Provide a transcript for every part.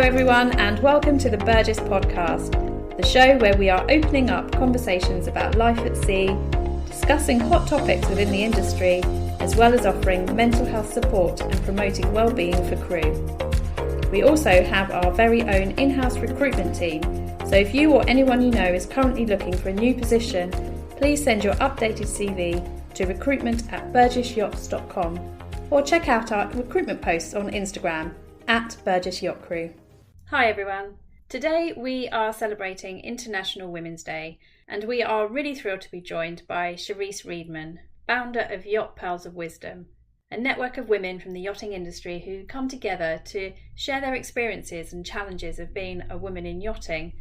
everyone, and welcome to the Burgess podcast, the show where we are opening up conversations about life at sea, discussing hot topics within the industry, as well as offering mental health support and promoting well-being for crew. We also have our very own in-house recruitment team, so if you or anyone you know is currently looking for a new position, please send your updated CV to recruitment@burgessyachts.com or check out our recruitment posts on Instagram @Burgess Yacht Crew. Hi everyone. Today we are celebrating International Women's Day, and we are really thrilled to be joined by Cherise Reedman, founder of Yacht Pearls of Wisdom, a network of women from the yachting industry who come together to share their experiences and challenges of being a woman in yachting,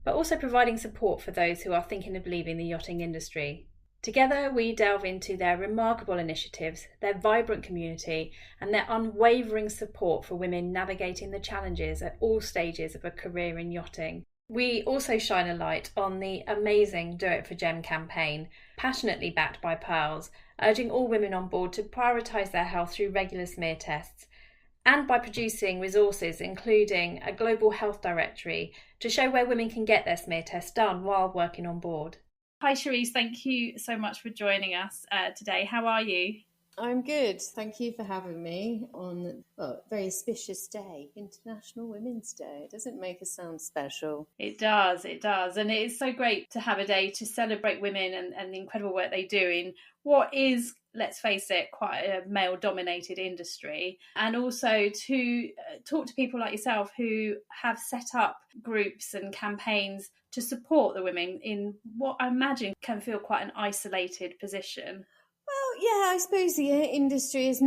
but also providing support for those who are thinking of leaving the yachting industry. Together, we delve into their remarkable initiatives, their vibrant community, and their unwavering support for women navigating the challenges at all stages of a career in yachting. We also shine a light on the amazing Do It For Jem campaign, passionately backed by Pearls, urging all women on board to prioritise their health through regular smear tests, and by producing resources including a global health directory to show where women can get their smear tests done while working on board. Hi Cherise, thank you so much for joining us today. How are you? I'm good. Thank you for having me on a very auspicious day, International Women's Day. Doesn't it make us sound special? It does. And it is so great to have a day to celebrate women and the incredible work they do in what is, let's face it, quite a male-dominated industry. And also to talk to people like yourself who have set up groups and campaigns to support the women in what I imagine can feel quite an isolated position. Well, yeah, I suppose the industry is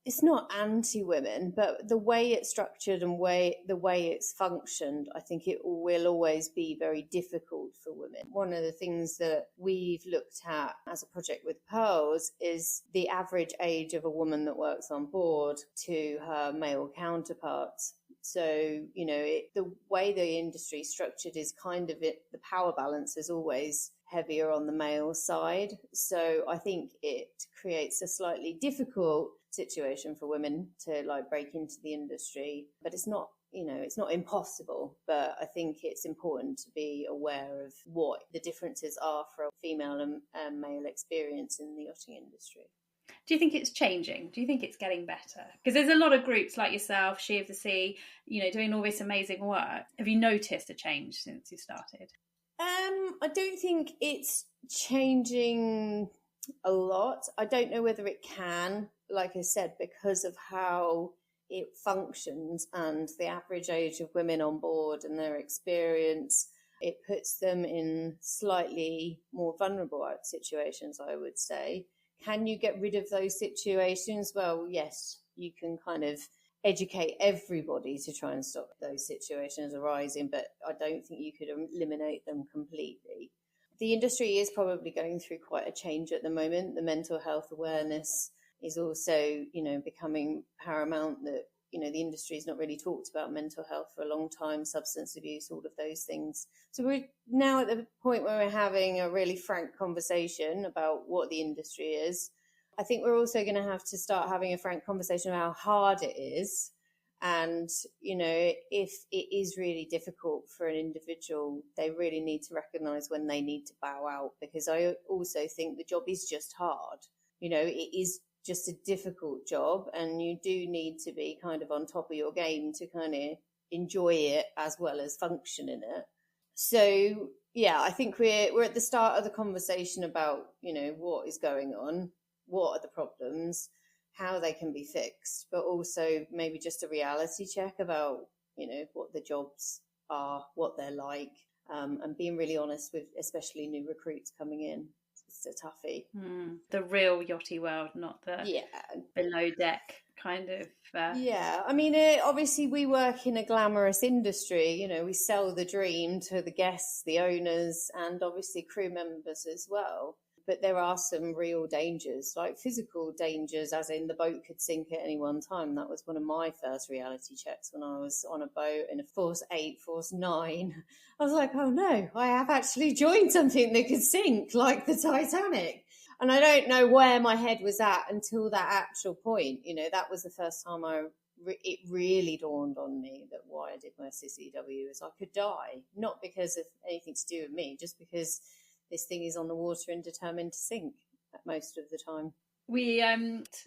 it's not anti-women, but the way it's structured and the way it's functioned, I think it will always be very difficult for women. One of the things that we've looked at as a project with Pearls is the average age of a woman that works on board to her male counterparts. So, the way the industry is structured is the power balance is always heavier on the male side. So I think it creates a slightly difficult situation for women to break into the industry, but it's not impossible. But I think it's important to be aware of what the differences are for a female and male experience in the yachting industry. Do you think it's changing? Do you think it's getting better? Because there's a lot of groups like yourself, She of the Sea, doing all this amazing work. Have you noticed a change since you started? I don't think it's changing a lot. I don't know whether it can, like I said, because of how it functions and the average age of women on board and their experience. It puts them in slightly more vulnerable situations, I would say. Can you get rid of those situations? Well, yes, you can kind of educate everybody to try and stop those situations arising, but I don't think you could eliminate them completely. The industry is probably going through quite a change at the moment. The mental health awareness is also, becoming paramount, that, the industry has not really talked about mental health for a long time, substance abuse, all of those things. So we're now at the point where we're having a really frank conversation about what the industry is. I think we're also going to have to start having a frank conversation about how hard it is. And, if it is really difficult for an individual, they really need to recognise when they need to bow out, because I also think the job is just hard. It is just a difficult job, and you do need to be kind of on top of your game to kind of enjoy it as well as function in it. So, yeah, I think we're at the start of the conversation about, what is going on, what are the problems, how they can be fixed, but also maybe just a reality check about, what the jobs are, what they're like, and being really honest with especially new recruits coming in. It's a toughie. The real yachty world, not the below deck kind of. Yeah, I mean, obviously we work in a glamorous industry. We sell the dream to the guests, the owners, and obviously crew members as well. But there are some real dangers, like physical dangers, as in the boat could sink at any one time. That was one of my first reality checks when I was on a boat in a Force 8, Force 9. I was like, oh no, I have actually joined something that could sink, like the Titanic. And I don't know where my head was at until that actual point. That was the first time I it really dawned on me that why I did my CCW is I could die, not because of anything to do with me, just because this thing is on the water and determined to sink most of the time. We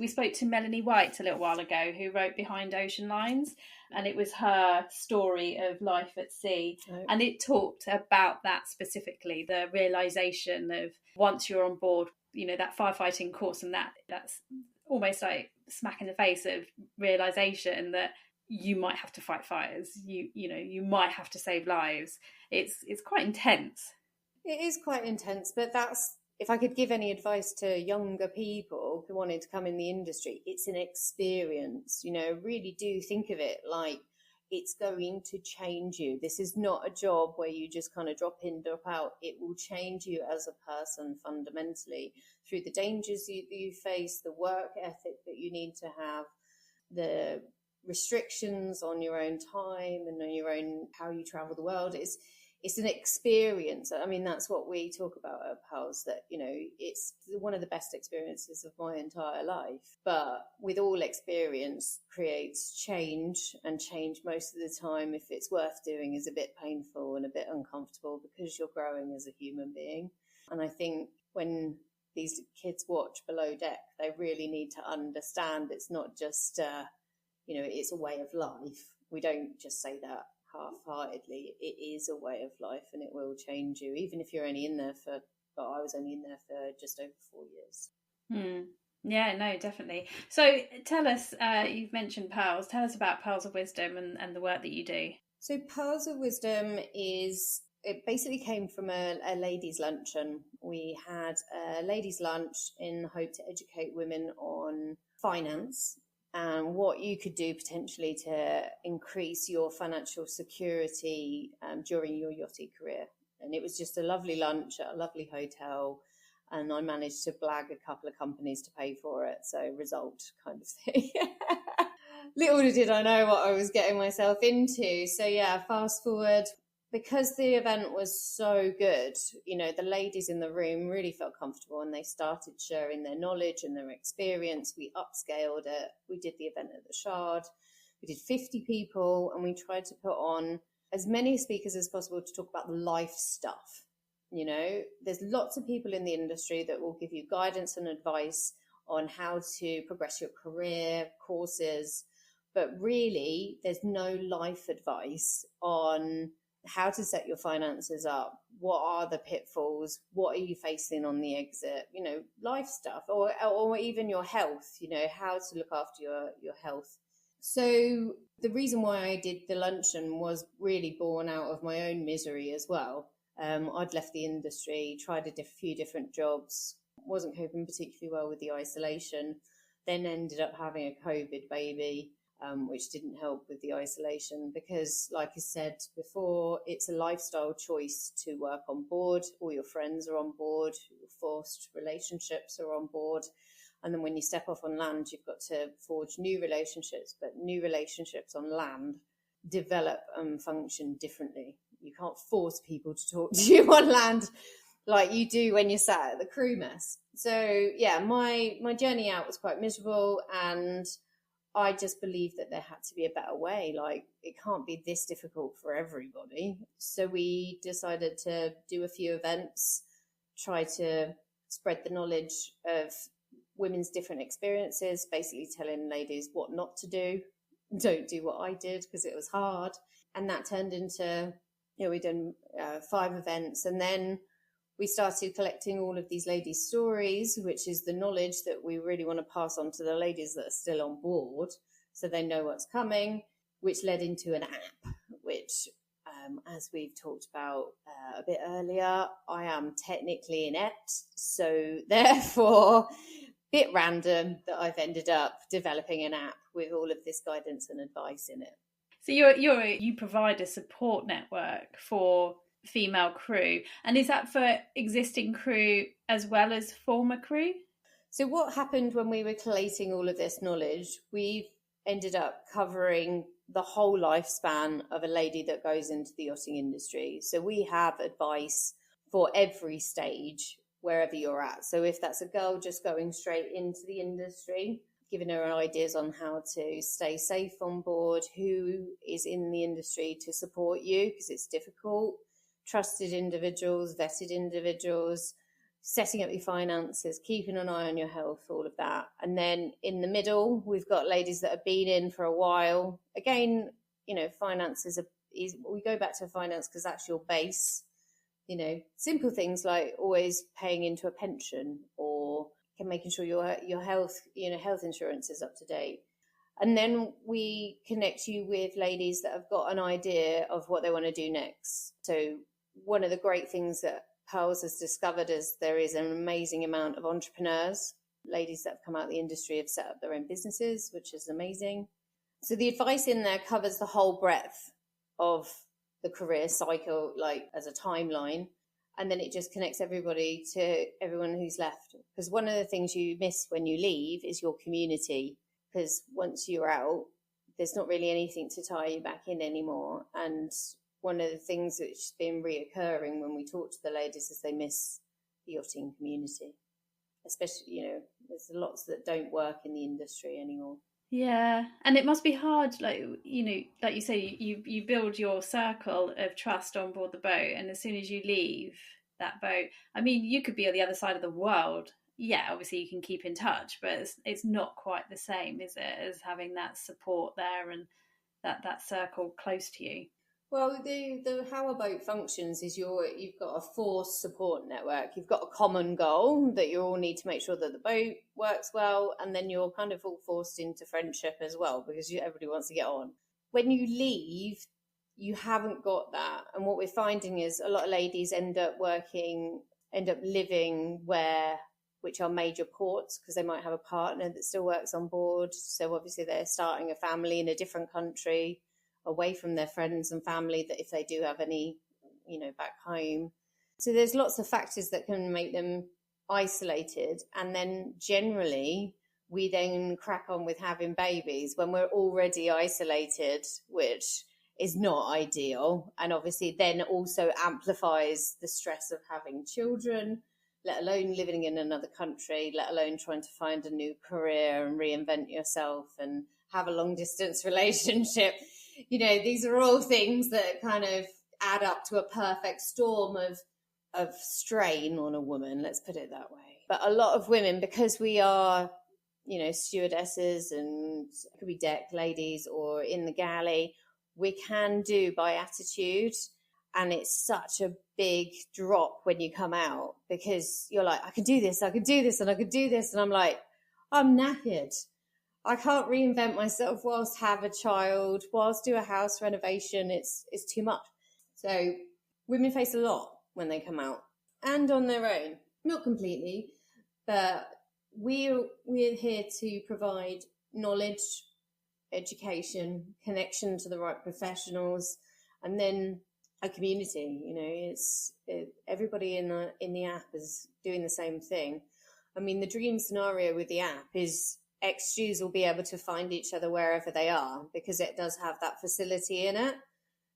spoke to Melanie White a little while ago, who wrote Behind Ocean Lines, and it was her story of life at sea. Oh. And it talked about that specifically, the realisation of once you're on board, you know, that firefighting course, and that's almost like smack in the face of realisation that you might have to fight fires, you might have to save lives. It's quite intense. It is quite intense, but that's, if I could give any advice to younger people who wanted to come in the industry, it's an experience. You know, really do think of it like it's going to change you. This is not a job where you just kind of drop in, drop out. It will change you as a person fundamentally through the dangers you face, the work ethic that you need to have, the restrictions on your own time and on your own how you travel the world. It's an experience. I mean, that's what we talk about at Pals, that, you know, it's one of the best experiences of my entire life. But with all experience creates change, and change most of the time, if it's worth doing, is a bit painful and a bit uncomfortable because you're growing as a human being. And I think when these kids watch Below Deck, they really need to understand it's not just, it's a way of life. We don't just say that half-heartedly. It is a way of life, and it will change you, even if you're only in there for, I was only in there for just over 4 years. Yeah, no, definitely. So tell us, you've mentioned Pearls, tell us about Pearls of Wisdom and the work that you do. So Pearls of Wisdom it basically came from a ladies' luncheon. We had a ladies' lunch in the hope to educate women on finance and what you could do potentially to increase your financial security during your yachting career. And it was just a lovely lunch at a lovely hotel, and I managed to blag a couple of companies to pay for it. So result kind of thing. Little did I know what I was getting myself into. So yeah, fast forward. Because the event was so good, you know, the ladies in the room really felt comfortable and they started sharing their knowledge and their experience. We upscaled it. We did the event at the Shard. We did 50 people, and we tried to put on as many speakers as possible to talk about the life stuff. You know, there's lots of people in the industry that will give you guidance and advice on how to progress your career, courses, but really there's no life advice on how to set your finances up, what are the pitfalls, what are you facing on the exit, you know, life stuff, or even your health, you know, how to look after your health. So the reason why I did the luncheon was really born out of my own misery as well. I'd left the industry, tried a few different jobs, wasn't coping particularly well with the isolation, then ended up having a COVID baby, which didn't help with the isolation because, like I said before, it's a lifestyle choice to work on board. All your friends are on board, your forced relationships are on board. And then when you step off on land, you've got to forge new relationships, but new relationships on land develop and function differently. You can't force people to talk to you on land like you do when you're sat at the crew mess. So yeah, my journey out was quite miserable, and I just believed that there had to be a better way. Like, it can't be this difficult for everybody. So we decided to do a few events, try to spread the knowledge of women's different experiences, basically telling ladies what not to do. Don't do what I did because it was hard. And that turned into, we've done 5 events. And then we started collecting all of these ladies' stories, which is the knowledge that we really want to pass on to the ladies that are still on board so they know what's coming, which led into an app, which, as we've talked about a bit earlier, I am technically inept. So therefore, bit random that I've ended up developing an app with all of this guidance and advice in it. So you provide a support network for female crew, and is that for existing crew as well as former crew? So what happened when we were collating all of this knowledge, we've ended up covering the whole lifespan of a lady that goes into the yachting industry. So we have advice for every stage wherever you're at. So if that's a girl just going straight into the industry, giving her ideas on how to stay safe on board, who is in the industry to support you, because it's difficult, trusted individuals, vetted individuals, setting up your finances, keeping an eye on your health, all of that. And then in the middle, we've got ladies that have been in for a while. Again, finances we go back to finance because that's your base. Simple things like always paying into a pension, or making sure your health insurance is up to date. And then we connect you with ladies that have got an idea of what they want to do next. So one of the great things that Pearls has discovered is there is an amazing amount of entrepreneurs, ladies that have come out of the industry, have set up their own businesses, which is amazing. So the advice in there covers the whole breadth of the career cycle, like as a timeline. And then it just connects everybody to everyone who's left. Because one of the things you miss when you leave is your community. Because once you're out, there's not really anything to tie you back in anymore. And one of the things that's been reoccurring when we talk to the ladies is they miss the yachting community. Especially, there's lots that don't work in the industry anymore. Yeah, and it must be hard, like you say, you build your circle of trust on board the boat, and as soon as you leave that boat, I mean, you could be on the other side of the world. Yeah, obviously you can keep in touch, but it's not quite the same, is it, as having that support there and that circle close to you. Well, the how a boat functions is you've got a forced support network. You've got a common goal that you all need to make sure that the boat works well, and then you're kind of all forced into friendship as well because everybody wants to get on. When you leave, you haven't got that, and what we're finding is a lot of ladies end up living which are major ports, because they might have a partner that still works on board. So obviously they're starting a family in a different country, away from their friends and family, that if they do have any, back home. So there's lots of factors that can make them isolated. And then generally we then crack on with having babies when we're already isolated, which is not ideal. And obviously then also amplifies the stress of having children, let alone living in another country, let alone trying to find a new career and reinvent yourself and have a long distance relationship. These are all things that kind of add up to a perfect storm of strain on a woman, let's put it that way. But a lot of women, because we are, stewardesses and could be deck ladies or in the galley, we can do by attitude. And it's such a big drop when you come out, because you're like, I can do this, and I can do this. And I'm like, I'm knackered. I can't reinvent myself whilst have a child, whilst do a house renovation. It's too much. So women face a lot when they come out, and on their own. Not completely, but we're here to provide knowledge, education, connection to the right professionals, and then a community. Everybody in the app is doing the same thing. I mean, the dream scenario with the app is ex-stews will be able to find each other wherever they are, because it does have that facility in it.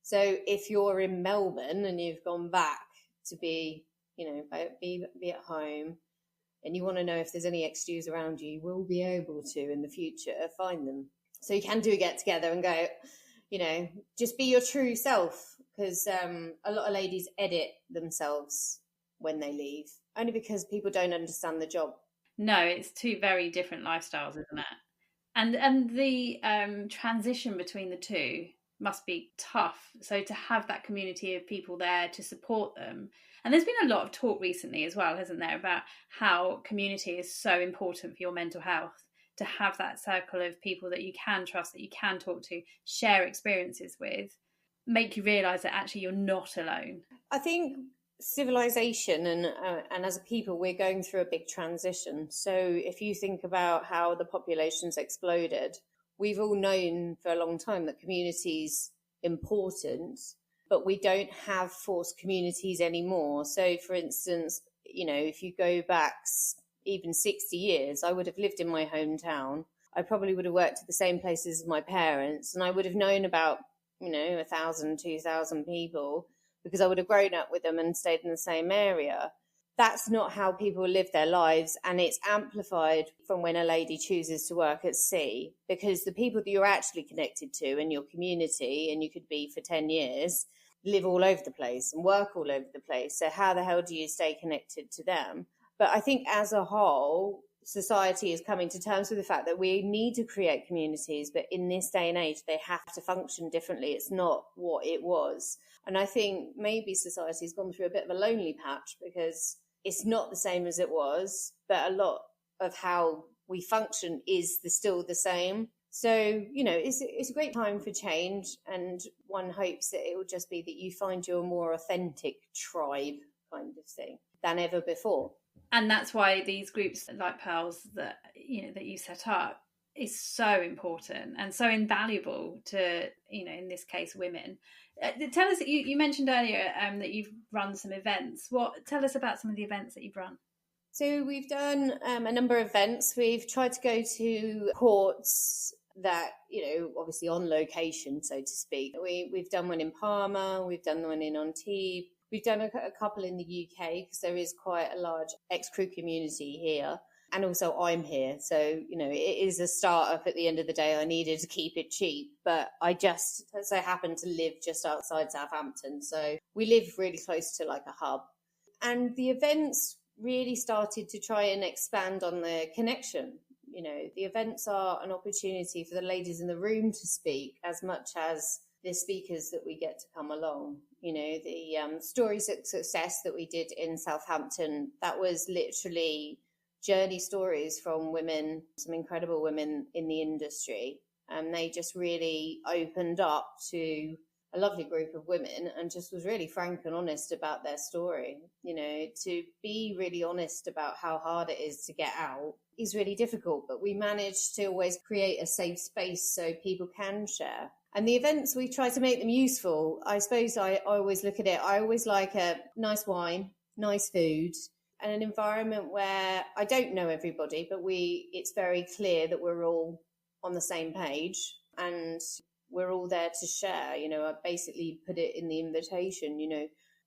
So if you're in Melbourne and you've gone back to be at home, and you want to know if there's any ex-stews around you, you will be able to in the future find them. So you can do a get together and go, just be your true self, because a lot of ladies edit themselves when they leave, only because people don't understand the job. No, it's two very different lifestyles, isn't it? And the transition between the two must be tough. So to have that community of people there to support them. And there's been a lot of talk recently as well, hasn't there, about how community is so important for your mental health, to have that circle of people that you can trust, that you can talk to, share experiences with, make you realise that actually you're not alone. I think civilization and as a people, we're going through a big transition. So if you think about how the population's exploded, we've all known for a long time that community's important, but we don't have forced communities anymore. So for instance, if you go back even 60 years, I would have lived in my hometown. I probably would have worked at the same places as my parents, and I would have known about 1,000, 2,000 people, because I would have grown up with them and stayed in the same area. that's not how people live their lives. And it's amplified from when a lady chooses to work at sea, because the people that you're actually connected to in your community, and you could be for 10 years, live all over the place and work all over the place. So how the hell do you stay connected to them? But I think as a whole, society is coming to terms with the fact that we need to create communities, but in this day and age, they have to function differently. It's not what it was. And I think maybe society's gone through a bit of a lonely patch, because it's not the same as it was, but a lot of how we function is still the same. So, it's a great time for change, and one hopes that it will just be that you find your more authentic tribe kind of thing than ever before. And that's why these groups like Pearls that you set up is so important and so invaluable to, in this case, women. Tell us, you mentioned earlier that you've run some events. Tell us about some of the events that you've run. So we've done a number of events. We've tried to go to ports that, obviously on location, so to speak. We've done one in Palma, we've done one in Antibes, we've done a couple in the UK, because there is quite a large ex-crew community here. And also I'm here. So, it is a startup at the end of the day. I needed to keep it cheap, but I just so happen to live just outside Southampton. So we live really close to like a hub. And the events really started to try and expand on the connection. The events are an opportunity for the ladies in the room to speak as much as the speakers that we get to come along. The stories of success that we did in Southampton, that was literally journey stories from women, some incredible women in the industry. And they just really opened up to a lovely group of women and just was really frank and honest about their story. To be really honest about how hard it is to get out is really difficult, but we managed to always create a safe space so people can share. And the events, we try to make them useful. I suppose I always look at it, I always like a nice wine, nice food, and an environment where I don't know everybody, but it's very clear that we're all on the same page and we're all there to share. I basically put it in the invitation,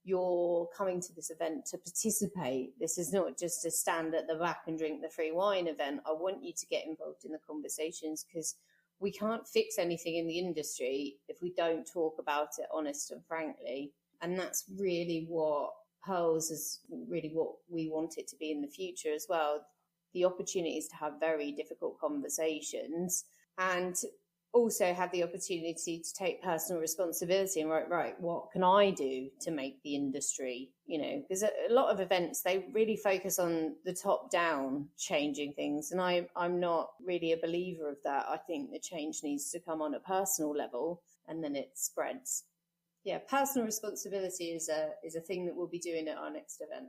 you're coming to this event to participate. This is not just to stand at the back and drink the free wine event. I want you to get involved in the conversations, because we can't fix anything in the industry if we don't talk about it honest and frankly. And that's really what Pearls is, really what we want it to be in the future as well. The opportunities to have very difficult conversations, and also have the opportunity to take personal responsibility and right, what can I do to make the industry, because a lot of events, they really focus on the top down changing things. And I'm not really a believer of that. I think the change needs to come on a personal level and then it spreads. Yeah, personal responsibility is a thing that we'll be doing at our next event.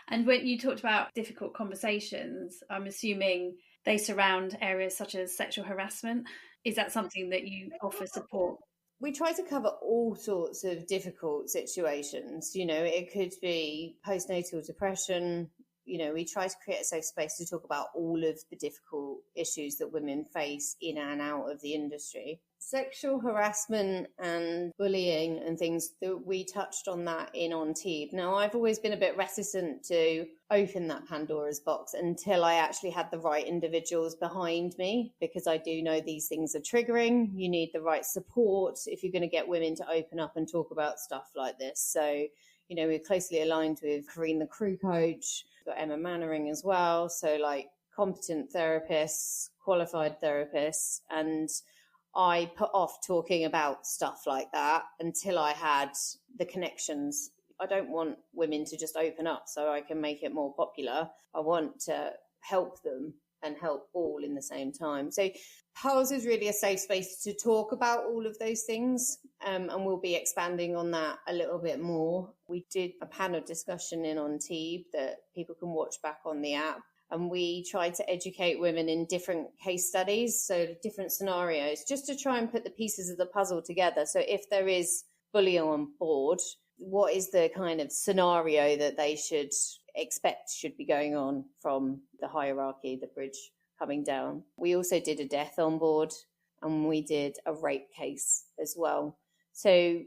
And when you talked about difficult conversations, I'm assuming they surround areas such as sexual harassment. Is that something that you offer support? We try to cover all sorts of difficult situations. It could be postnatal depression. We try to create a safe space to talk about all of the difficult issues that women face in and out of the industry. Sexual harassment and bullying and things, that we touched on that in Antibes. Now, I've always been a bit reticent to open that Pandora's box until I actually had the right individuals behind me, because I do know these things are triggering. You need the right support if you're going to get women to open up and talk about stuff like this. So, we're closely aligned with Corinne, the crew coach, we've got Emma Mannering as well. So like competent therapists, qualified therapists, and I put off talking about stuff like that until I had the connections. I don't want women to just open up so I can make it more popular. I want to help them and help all in the same time. So Pearls is really a safe space to talk about all of those things, and we'll be expanding on that a little bit more. We did a panel discussion in Antibes that people can watch back on the app. And we tried to educate women in different case studies, so different scenarios, just to try and put the pieces of the puzzle together. So if there is bullying on board, what is the kind of scenario that they should expect should be going on from the hierarchy, the bridge coming down? We also did a death on board, and we did a rape case as well. So,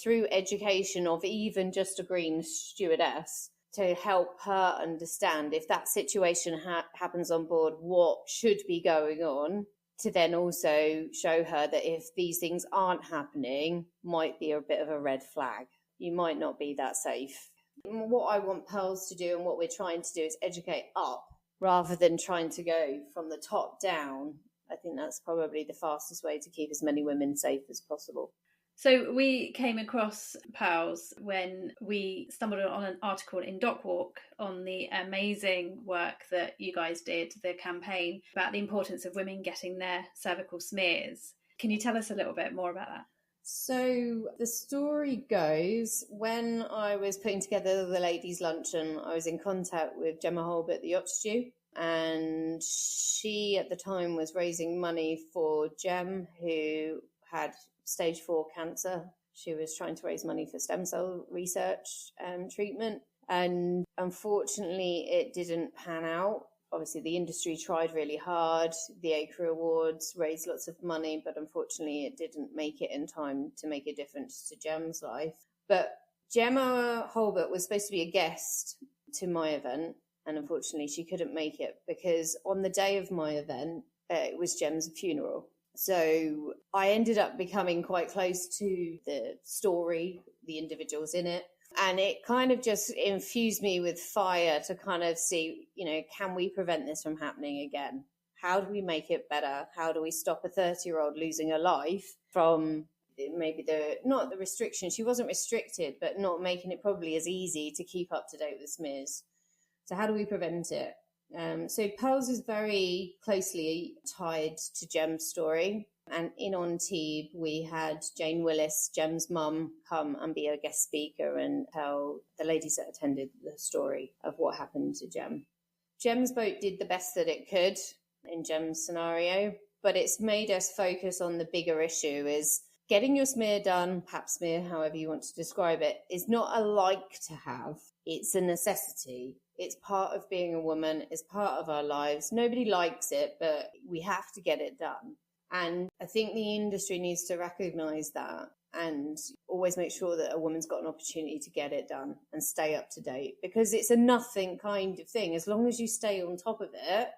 through education of even just a green stewardess to help her understand if that situation happens on board, what should be going on, to then also show her that if these things aren't happening, might be a bit of a red flag. You might not be that safe. What I want Pearls to do and what we're trying to do is educate up rather than trying to go from the top down. I think that's probably the fastest way to keep as many women safe as possible. So we came across Pearls when we stumbled on an article in Dockwalk on the amazing work that you guys did, the campaign about the importance of women getting their cervical smears. Can you tell us a little bit more about that? So the story goes, when I was putting together the ladies' luncheon, I was in contact with Gemma Holbert, the yacht stew, and she at the time was raising money for Gem, who had stage 4 cancer. She was trying to raise money for stem cell research and treatment, and unfortunately it didn't pan out. Obviously the industry tried really hard. The Acre Awards raised lots of money, but unfortunately it didn't make it in time to make a difference to Gem's life. But Gemma Holbert was supposed to be a guest to my event, and unfortunately she couldn't make it because on the day of my event it was Gem's funeral. So I ended up becoming quite close to the story, the individuals in it. And it kind of just infused me with fire to kind of see, can we prevent this from happening again? How do we make it better? How do we stop a 30-year-old losing her life from maybe not the restriction? She wasn't restricted, but not making it probably as easy to keep up to date with smears. So how do we prevent it? So Pearls is very closely tied to Gem's story. And in on Tebe, we had Jane Willis, Gem's mum, come and be a guest speaker and tell the ladies that attended the story of what happened to Gem. Gem's boat did the best that it could in Gem's scenario, but it's made us focus on the bigger issue is getting your smear done, pap smear, however you want to describe it, is not a like to have. It's a necessity. It's part of being a woman. It's part of our lives. Nobody likes it, but we have to get it done. And I think the industry needs to recognise that and always make sure that a woman's got an opportunity to get it done and stay up to date, because it's a nothing kind of thing. As long as you stay on top of it,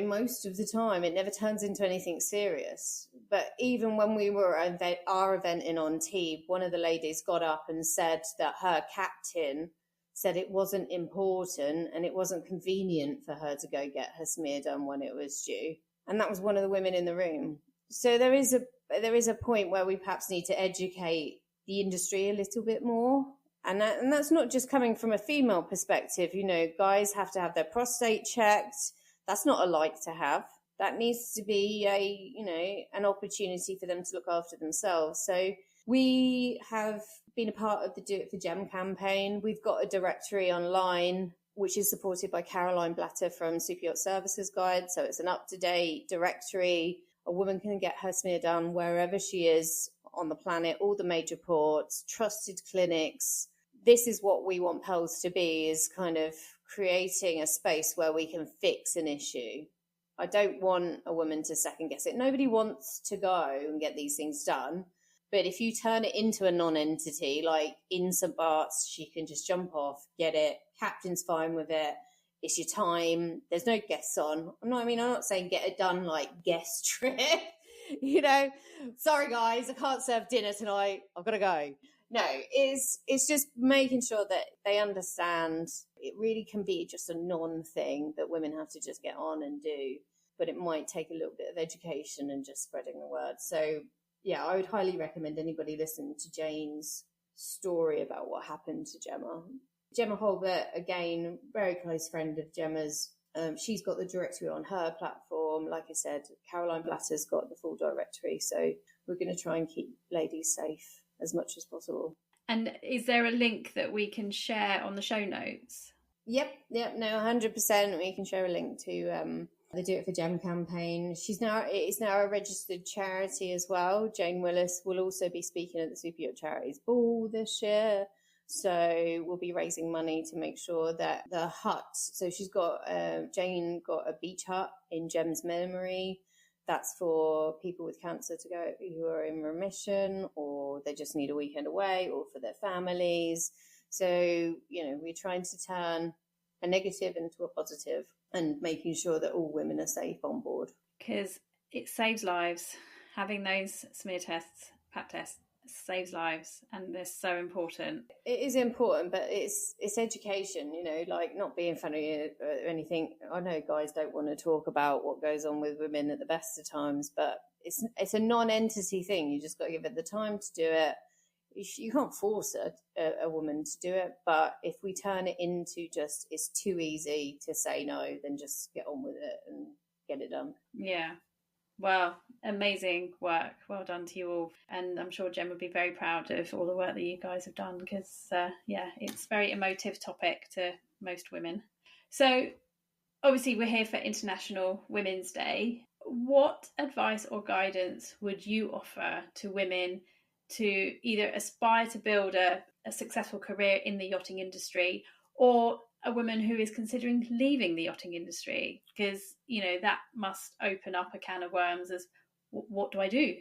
most of the time it never turns into anything serious. But even when we were at our event in on Tebe, one of the ladies got up and said that her captain said it wasn't important and it wasn't convenient for her to go get her smear done when it was due. And that was one of the women in the room. So there is a point where we perhaps need to educate the industry a little bit more. And that's not just coming from a female perspective. Guys have to have their prostate checked. That's not a like to have. That needs to be an opportunity for them to look after themselves. So we have been a part of the Do It for Gem campaign. We've got a directory online which is supported by Caroline Blatter from Super Yacht Services Guide. So it's an up-to-date directory. A woman can get her smear done wherever she is on the planet, all the major ports, trusted clinics. This is what we want Pearls to be, is kind of creating a space where we can fix an issue. I don't want a woman to second guess it. Nobody wants to go and get these things done. But if you turn it into a non-entity, like in St. Bart's, she can just jump off, get it. Captain's fine with it. It's your time. There's no guests on. I'm not saying get it done like guest trip. Sorry guys, I can't serve dinner tonight. I've got to go. No, it's just making sure that they understand it really can be just a non-thing that women have to just get on and do. But it might take a little bit of education and just spreading the word. So yeah, I would highly recommend anybody listen to Jane's story about what happened to Gemma. Gemma Holbert, again, very close friend of Gemma's. She's got the directory on her platform. Like I said, Caroline Blatter's got the full directory. So we're going to try and keep ladies safe as much as possible. And is there a link that we can share on the show notes? Yep, no, 100%. We can share a link to the Do It for Gem campaign. It is now a registered charity as well. Jane Willis will also be speaking at the Super Yacht Charities Ball this year. So we'll be raising money to make sure that the hut, so Jane got a beach hut in Gem's memory. That's for people with cancer to go who are in remission, or they just need a weekend away, or for their families. So, we're trying to turn a negative into a positive and making sure that all women are safe on board. Because it saves lives. Having those smear tests, pap tests, saves lives, and they're so important. It is important, but it's education, like not being funny or anything. I know guys don't want to talk about what goes on with women at the best of times, but it's a non-entity thing. You just got to give it the time to do it. You can't force a woman to do it, but if we turn it into just it's too easy to say no, then just get on with it and get it done. Yeah. Well, amazing work. Well done to you all. And I'm sure Jen would be very proud of all the work that you guys have done because, it's a very emotive topic to most women. So obviously we're here for International Women's Day. What advice or guidance would you offer to women to either aspire to build a successful career in the yachting industry, or a woman who is considering leaving the yachting industry? Because, that must open up a can of worms as what do I do?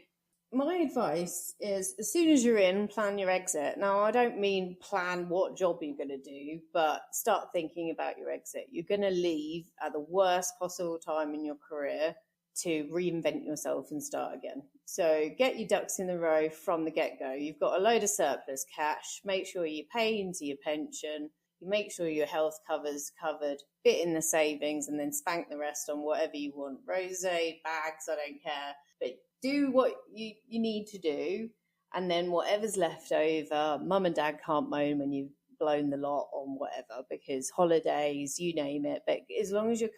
My advice is as soon as you're in, plan your exit. Now, I don't mean plan what job you're going to do, but start thinking about your exit. You're going to leave at the worst possible time in your career to reinvent yourself and start again. So get your ducks in a row from the get-go. You've got a load of surplus cash. Make sure you pay into your pension. You make sure your health cover's covered, bit in the savings, and then spank the rest on whatever you want. Rosé, bags, I don't care. But do what you need to do, and then whatever's left over, mum and dad can't moan when you've blown the lot on whatever, because holidays, you name it. But as long as you're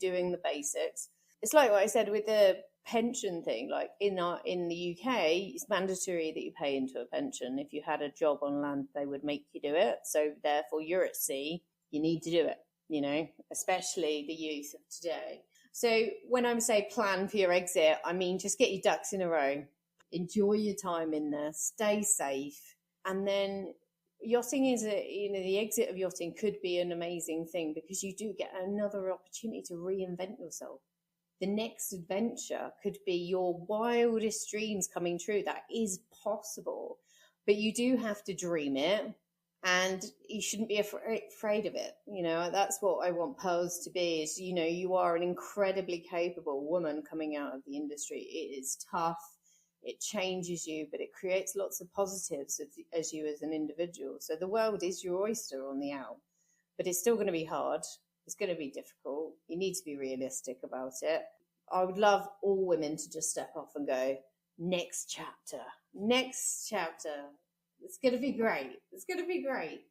doing the basics. It's like what I said with the pension thing. Like in the UK, it's mandatory that you pay into a pension. If you had a job on land, they would make you do it. So therefore, you're at sea, you need to do it, especially the youth of today. So when I say plan for your exit, I mean just get your ducks in a row, enjoy your time in there, stay safe, and then yachting is the exit of yachting could be an amazing thing because you do get another opportunity to reinvent yourself. The next adventure could be your wildest dreams coming true. That is possible, but you do have to dream it. And you shouldn't be afraid of it. That's what I want Pearls to be is, you are an incredibly capable woman coming out of the industry. It is tough. It changes you, but it creates lots of positives as you as an individual. So the world is your oyster on the out, but it's still going to be hard. It's going to be difficult. You need to be realistic about it. I would love all women to just step off and go, next chapter. It's going to be great. It's going to be great.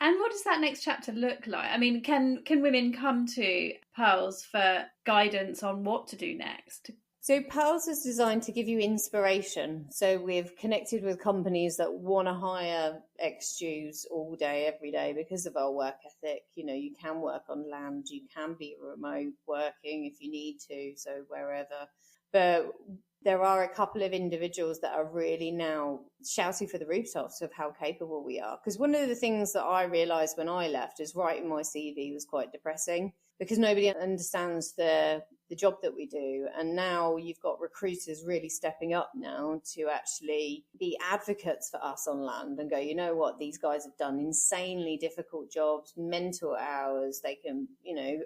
And what does that next chapter look like? I mean, can women come to Pearls for guidance on what to do next? So Pearls is designed to give you inspiration. So we've connected with companies that want to hire ex-Jews all day, every day because of our work ethic. You can work on land, you can be remote working if you need to, so wherever. But there are a couple of individuals that are really now shouting for the rooftops of how capable we are. Because one of the things that I realised when I left is writing my CV was quite depressing because nobody understands the job that we do. And now you've got recruiters really stepping up now to actually be advocates for us on land and go, you know what, these guys have done insanely difficult jobs, mental hours. They can,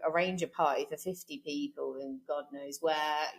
arrange a party for 50 people and God knows where.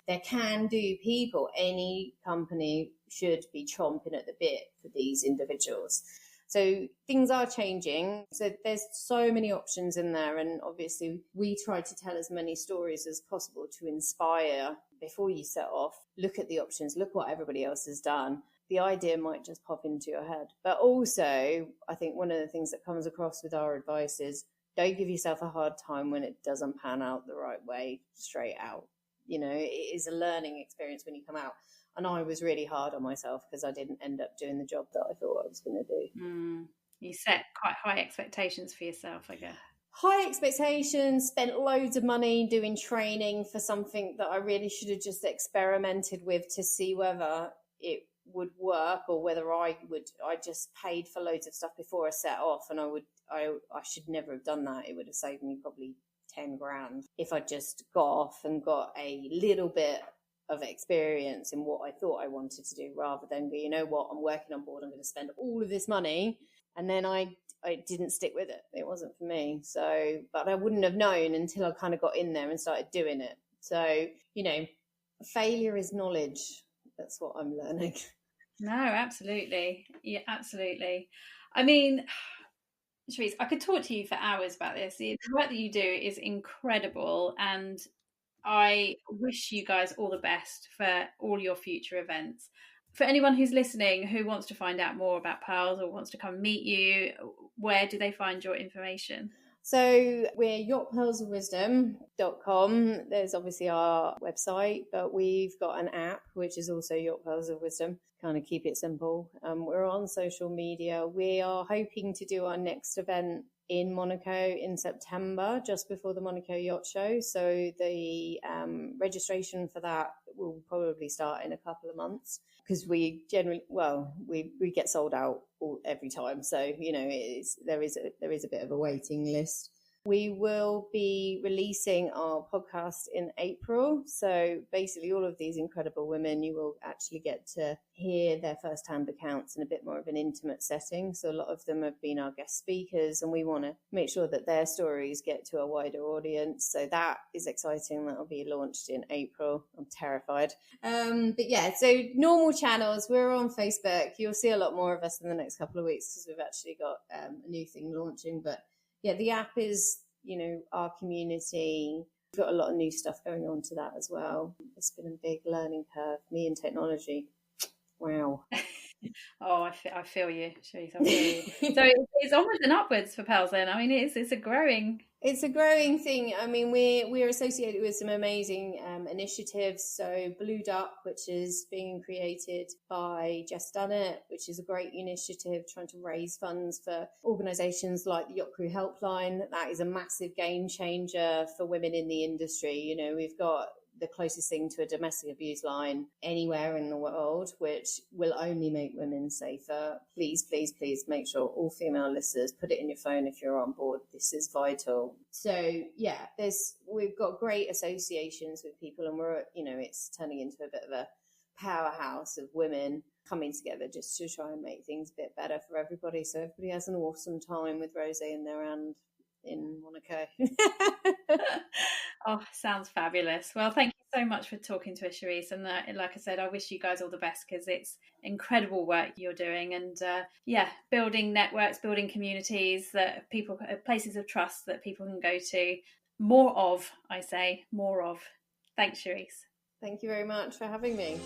They're can-do people. Any company should be chomping at the bit for these individuals. So things are changing. So there's so many options in there. And obviously we try to tell as many stories as possible to inspire before you set off. Look at the options. Look what everybody else has done. The idea might just pop into your head. But also, I think one of the things that comes across with our advice is don't give yourself a hard time when it doesn't pan out the right way straight out. It is a learning experience when you come out. And I was really hard on myself because I didn't end up doing the job that I thought I was going to do. You set quite high expectations for yourself, I guess. High expectations, spent loads of money doing training for something that I really should have just experimented with to see whether it would work or whether I just paid for loads of stuff before I set off, and I should never have done that. It would have saved me probably 10 grand if I just got off and got a little bit of experience in what I thought I wanted to do rather than go, you know what, I'm working on board, I'm going to spend all of this money And then I didn't stick with it. It wasn't for me. So, but I wouldn't have known until I kind of got in there and started doing it. So, you know, failure is knowledge. That's what I'm learning. No, absolutely. Yeah, absolutely. I mean, Cherise, I could talk to you for hours about this. The work that you do is incredible, and I wish you guys all the best for all your future events. For anyone who's listening who wants to find out more about Pearls or wants to come meet you, where do they find your information? So we're yachtpearlsofwisdom.com. There's obviously our website, but we've got an app, which is also Yacht Pearls of Wisdom, kind of keep it simple. We're on social media. We are hoping to do our next event in Monaco in September, just before the Monaco Yacht Show. So the registration for that will probably start in a couple of months, because we generally, we get sold out every time. So, you know, there is a bit of a waiting list. We will be releasing our podcast in April. So basically all of these incredible women, you will actually get to hear their first-hand accounts in a bit more of an intimate setting. So a lot of them have been our guest speakers, and we want to make sure that their stories get to a wider audience. So that is exciting. That will be launched in April. I'm terrified. But yeah, so normal channels. We're on Facebook. You'll see a lot more of us in the next couple of weeks, because we've actually got a new thing launching. But yeah, the app is, you know, our community. We've got a lot of new stuff going on to that as well. It's been a big learning curve. Me and technology. Wow. Oh, I feel you, Cherise. I feel you. So it's onwards and upwards for Pearls then. I mean, it's a growing... It's a growing thing. I mean, we're associated with some amazing initiatives. So Blue Duck, which is being created by Jess Dunnett, which is a great initiative trying to raise funds for organisations like the Yacht Crew Helpline. That is a massive game changer for women in the industry. You know, we've got the closest thing to a domestic abuse line anywhere in the world, which will only make women safer. Please, please, please make sure all female listeners put it in your phone if you're on board. This is vital. So yeah, we've got great associations with people, and we're, you know, it's turning into a bit of a powerhouse of women coming together just to try and make things a bit better for everybody. So everybody has an awesome time with Rosé in their hand in Monaco. Oh, sounds fabulous. Well, thank you so much for talking to us, Cherise. And like I said, I wish you guys all the best, because it's incredible work you're doing. And building networks, building communities, that people, places of trust that people can go to. More of, I say, more of. Thanks, Cherise. Thank you very much for having me.